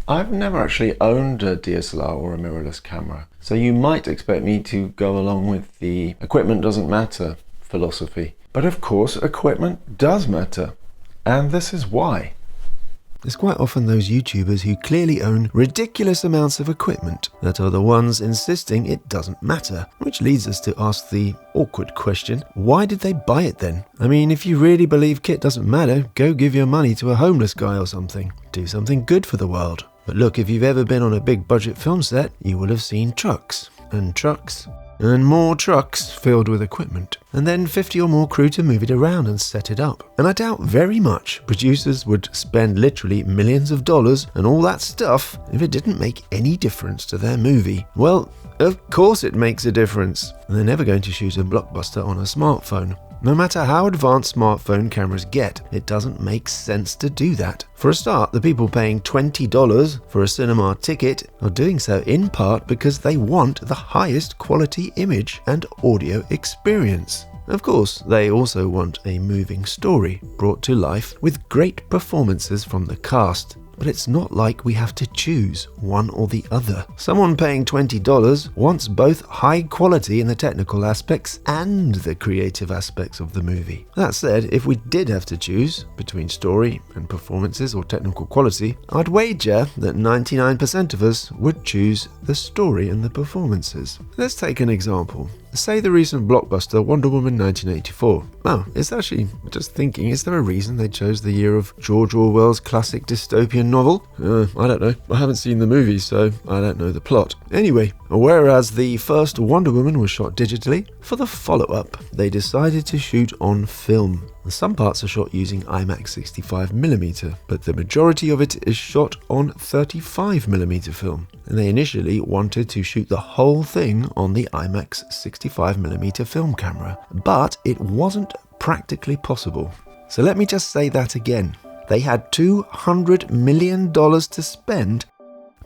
I've never actually owned a DSLR or a mirrorless camera, so you might expect me to go along with the equipment doesn't matter philosophy. But of course, equipment does matter, and this is why. There's quite often those YouTubers who clearly own ridiculous amounts of equipment that are the ones insisting it doesn't matter, which leads us to ask the awkward question, why did they buy it then? I mean, if you really believe kit doesn't matter, go give your money to a homeless guy or something. Do something good for the world. But look, if you've ever been on a big budget film set, you will have seen trucks, and more trucks filled with equipment, and then 50 or more crew to move it around and set it up. And I doubt very much producers would spend literally millions of dollars and all that stuff if it didn't make any difference to their movie. Well, of course it makes a difference. And they're never going to shoot a blockbuster on a smartphone. No matter how advanced smartphone cameras get, it doesn't make sense to do that. For a start, the people paying $20 for a cinema ticket are doing so in part because they want the highest quality image and audio experience. Of course, they also want a moving story brought to life with great performances from the cast. But it's not like we have to choose one or the other. Someone paying $20 wants both high quality in the technical aspects and the creative aspects of the movie. That said, if we did have to choose between story and performances or technical quality, I'd wager that 99% of us would choose the story and the performances. Let's take an example. Say the recent blockbuster Wonder Woman 1984. Now, it's actually just thinking, is there a reason they chose the year of George Orwell's classic dystopian novel? I don't know. I haven't seen the movie, so I don't know the plot. Anyway, whereas the first Wonder Woman was shot digitally, for the follow-up, they decided to shoot on film. Some parts are shot using IMAX 65mm, but the majority of it is shot on 35mm film. And they initially wanted to shoot the whole thing on the IMAX 65mm film camera, but it wasn't practically possible. So let me just say that again. They had $200 million to spend,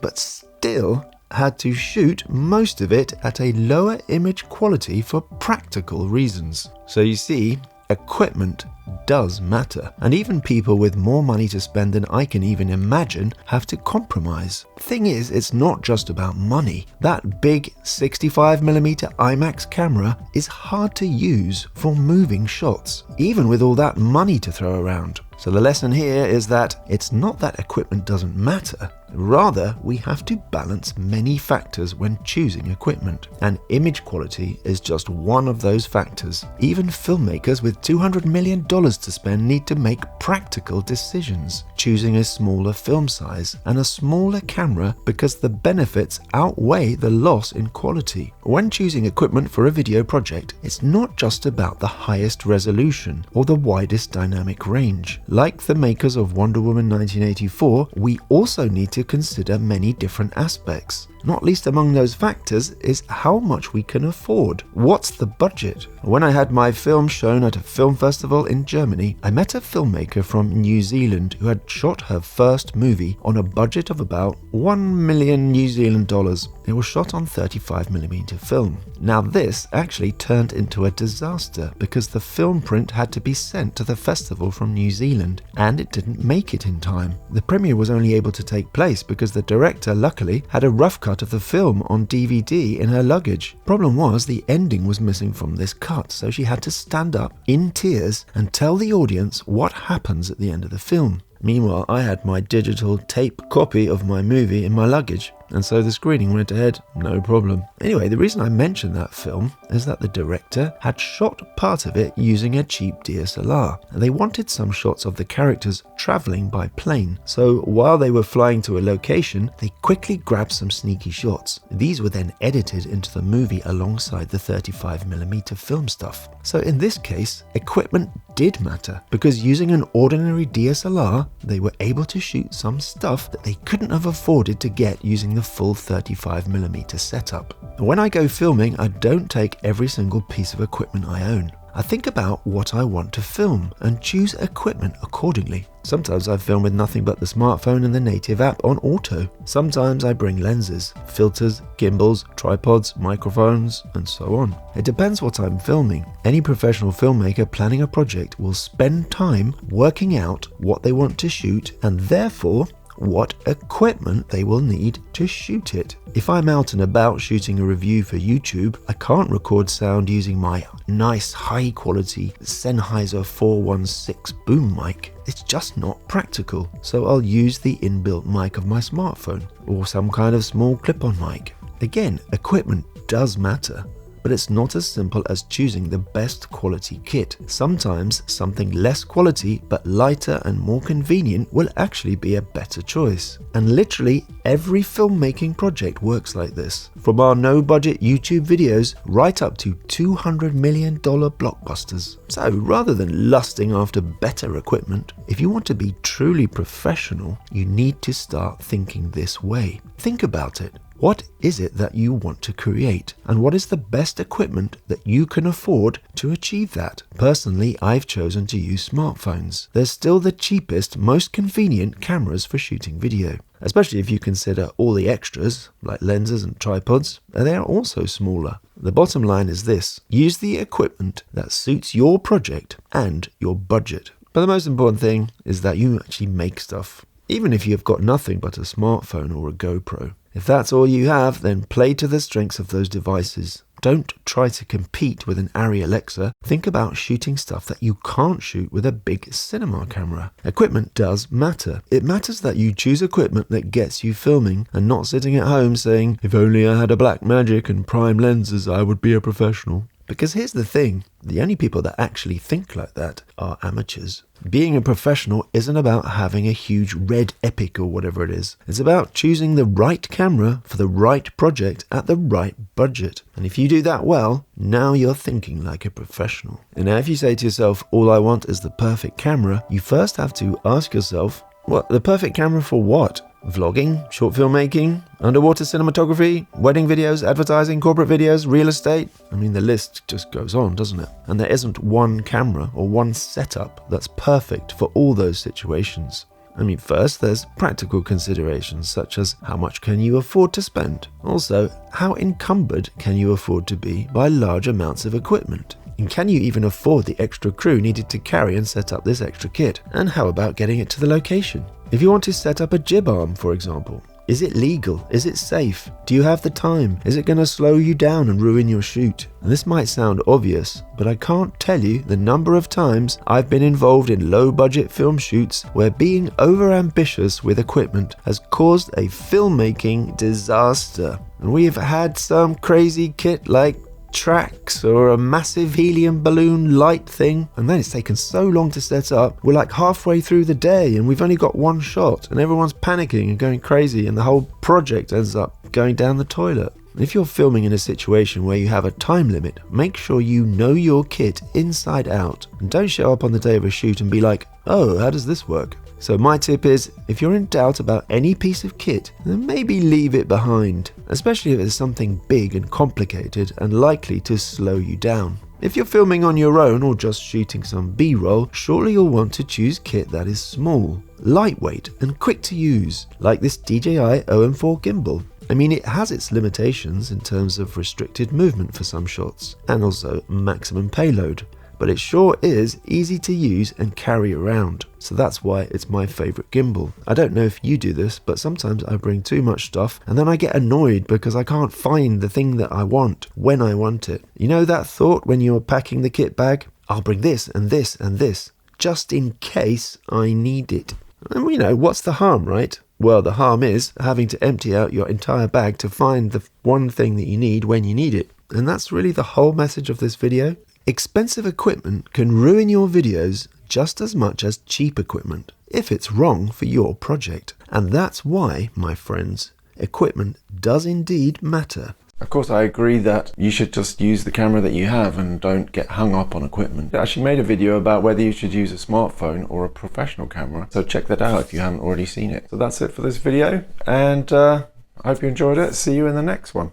but still had to shoot most of it at a lower image quality for practical reasons. So you see, equipment does matter, and even people with more money to spend than I can even imagine have to compromise. Thing is, it's not just about money. That big 65mm IMAX camera is hard to use for moving shots, even with all that money to throw around. So the lesson here is that it's not that equipment doesn't matter. Rather, we have to balance many factors when choosing equipment, and image quality is just one of those factors. Even filmmakers with $200 million to spend need to make practical decisions, choosing a smaller film size and a smaller camera because the benefits outweigh the loss in quality. When choosing equipment for a video project, it's not just about the highest resolution or the widest dynamic range. Like the makers of Wonder Woman 1984, we also need to consider many different aspects. Not least among those factors is how much we can afford. What's the budget? When I had my film shown at a film festival in Germany, I met a filmmaker from New Zealand who had shot her first movie on a budget of about $1 million New Zealand dollars. It was shot on 35mm film. Now this actually turned into a disaster because the film print had to be sent to the festival from New Zealand and it didn't make it in time. The premiere was only able to take place because the director luckily had a rough cut of the film on DVD in her luggage. Problem was the ending was missing from this cut, so she had to stand up in tears and tell the audience what happens at the end of the film. Meanwhile, I had my digital tape copy of my movie in my luggage, and so the screening went ahead, no problem. Anyway, the reason I mention that film is that the director had shot part of it using a cheap DSLR, and they wanted some shots of the characters traveling by plane. So while they were flying to a location, they quickly grabbed some sneaky shots. These were then edited into the movie alongside the 35mm film stuff. So in this case, equipment did matter, because using an ordinary DSLR, they were able to shoot some stuff that they couldn't have afforded to get using the full 35mm setup. When I go filming, I don't take every single piece of equipment I own. I think about what I want to film and choose equipment accordingly. Sometimes I film with nothing but the smartphone and the native app on auto. Sometimes I bring lenses, filters, gimbals, tripods, microphones, and so on. It depends what I'm filming. Any professional filmmaker planning a project will spend time working out what they want to shoot and therefore what equipment they will need to shoot it. If I'm out and about shooting a review for YouTube, I can't record sound using my nice high quality Sennheiser 416 boom mic. It's just not practical, so I'll use the inbuilt mic of my smartphone or some kind of small clip-on mic. Again, equipment does matter, but it's not as simple as choosing the best quality kit. Sometimes something less quality but lighter and more convenient will actually be a better choice. And literally every filmmaking project works like this, from our no-budget YouTube videos right up to $200 million blockbusters. So rather than lusting after better equipment, if you want to be truly professional, you need to start thinking this way. Think about it. What is it that you want to create? And what is the best equipment that you can afford to achieve that? Personally, I've chosen to use smartphones. They're still the cheapest, most convenient cameras for shooting video. Especially if you consider all the extras, like lenses and tripods, and they are also smaller. The bottom line is this: use the equipment that suits your project and your budget. But the most important thing is that you actually make stuff. Even if you've got nothing but a smartphone or a GoPro. If that's all you have, then play to the strengths of those devices. Don't try to compete with an Arri Alexa. Think about shooting stuff that you can't shoot with a big cinema camera. Equipment does matter. It matters that you choose equipment that gets you filming and not sitting at home saying, if only I had a Blackmagic and prime lenses, I would be a professional. Because here's the thing, the only people that actually think like that are amateurs. Being a professional isn't about having a huge red Epic or whatever it is. It's about choosing the right camera for the right project at the right budget. And if you do that well, now you're thinking like a professional. And now if you say to yourself, all I want is the perfect camera, you first have to ask yourself, what, the perfect camera for what? Vlogging, short filmmaking, underwater cinematography, wedding videos, advertising, corporate videos, real estate. I mean, the list just goes on, doesn't it? And there isn't one camera or one setup that's perfect for all those situations. I mean, first, there's practical considerations such as how much can you afford to spend? Also, how encumbered can you afford to be by large amounts of equipment? And can you even afford the extra crew needed to carry and set up this extra kit? And how about getting it to the location? If you want to set up a jib arm, for example, is it legal? Is it safe? Do you have the time? Is it going to slow you down and ruin your shoot? And this might sound obvious, but I can't tell you the number of times I've been involved in low-budget film shoots where being over-ambitious with equipment has caused a filmmaking disaster. And we've had some crazy kit like tracks or a massive helium balloon light thing, and then it's taken so long to set up. We're like halfway through the day and we've only got one shot and everyone's panicking and going crazy and the whole project ends up going down the toilet. If you're filming in a situation where you have a time limit, make sure you know your kit inside out and don't show up on the day of a shoot and be like, oh, how does this work? So my tip is, if you're in doubt about any piece of kit, then maybe leave it behind, especially if it's something big and complicated and likely to slow you down. If you're filming on your own or just shooting some B-roll, surely you'll want to choose kit that is small, lightweight and quick to use, like this DJI OM4 gimbal. I mean, it has its limitations in terms of restricted movement for some shots, and also maximum payload. But it sure is easy to use and carry around. So that's why it's my favorite gimbal. I don't know if you do this, but sometimes I bring too much stuff and then I get annoyed because I can't find the thing that I want when I want it. You know that thought when you're packing the kit bag? I'll bring this and this and this, just in case I need it. And you know, what's the harm, right? Well, the harm is having to empty out your entire bag to find the one thing that you need when you need it. And that's really the whole message of this video. Expensive equipment can ruin your videos just as much as cheap equipment if it's wrong for your project. And that's why, my friends, equipment does indeed matter. Of course, I agree that you should just use the camera that you have and don't get hung up on equipment. I actually made a video about whether you should use a smartphone or a professional camera, so check that out if you haven't already seen it. So that's it for this video, and I hope you enjoyed it. See you in the next one.